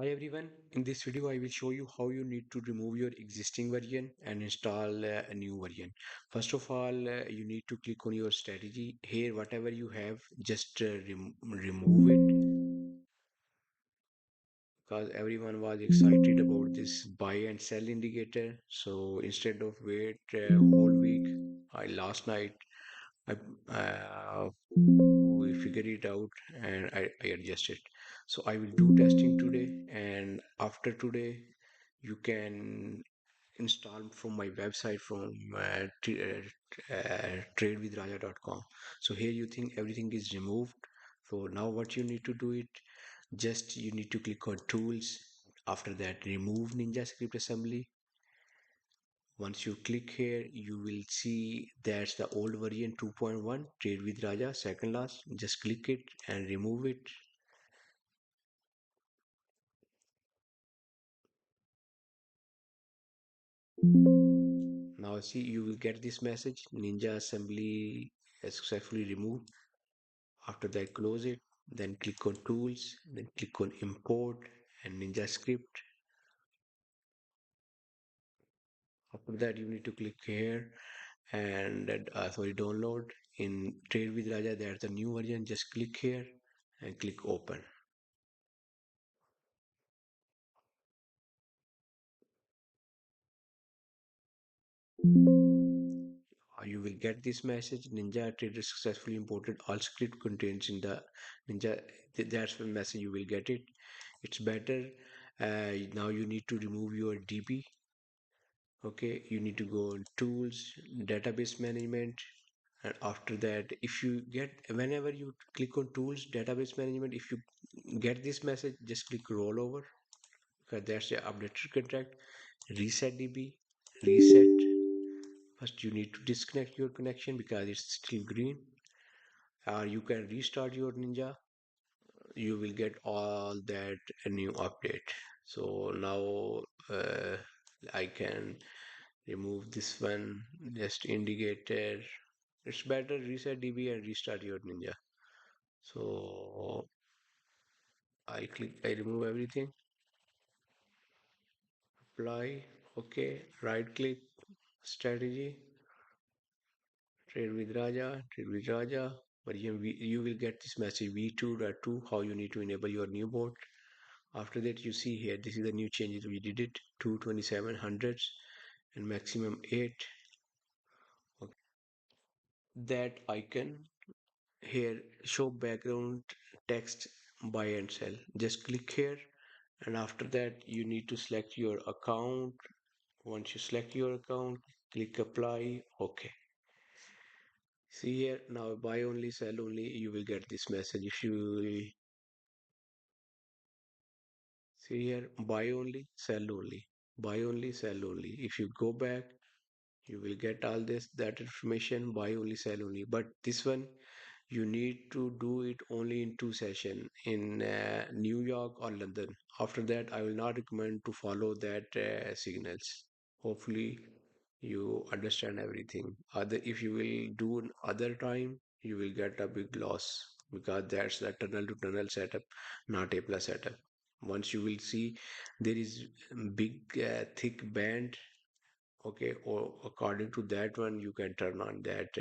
Hi everyone, in this video I will show you how you need to remove your existing version and install a new version. First of all, you need to click on your strategy. Here whatever you have, just remove it because everyone was excited about this buy and sell indicator. So instead of wait whole week, last night I we figured it out and I adjusted. So I will do testing today, and after today you can install from my website from tradewithraja.com. So here you think everything is removed. So now what you need to do it, just you need to click on tools. After that, remove Ninja Script Assembly. Once you click here, you will see that's the old version 2.1 Trade with Raja, second last. Just click it and remove it. Now see, you will get this message, Ninja Assembly is successfully removed. After that, close it, then click on Tools, then click on Import and Ninja Script. After that, you need to click here and download. In Trade with Raja, there's the new version. Just click here and click Open. You will get this message, Ninja Trader successfully imported all script contains in the Ninja. That's the message you will get it. It's better. Now you need to remove your DB. Okay, you need to go on tools, database management, and after that, if you get, whenever you click on tools, database management, if you get this message, just click rollover because that's the updated contract. Reset DB, reset. First, you need to disconnect your connection because it's still green. Or you can restart your Ninja. You will get all that a new update. So now I can remove this one, just indicator. It's better reset DB and restart your Ninja. So I remove everything, apply, okay, right click, strategy, trade with Raja. But you will get this message V2.2 how you need to enable your new bot. After that, you see here, this is the new changes we did it 227 hundreds and maximum 8. Okay. That icon here, show background text buy and sell. Just click here, and after that, you need to select your account. Once you select your account, click apply. Okay. See here now, buy only, sell only. You will get this message. If you will see here, buy only, sell only, buy only, sell only. If you go back, you will get all this that information, buy only, sell only. But this one you need to do it only in two session in New York or London. After that, I will not recommend to follow that signals. Hopefully you understand everything. Other, if you will do other time, you will get a big loss because that's the tunnel to tunnel setup, not a plus setup. Once you will see there is big thick band, okay, or according to that one you can turn on that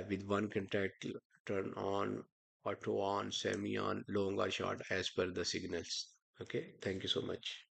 with one contract, turn on auto on, semi on, long or short as per the signals. Okay, thank you so much.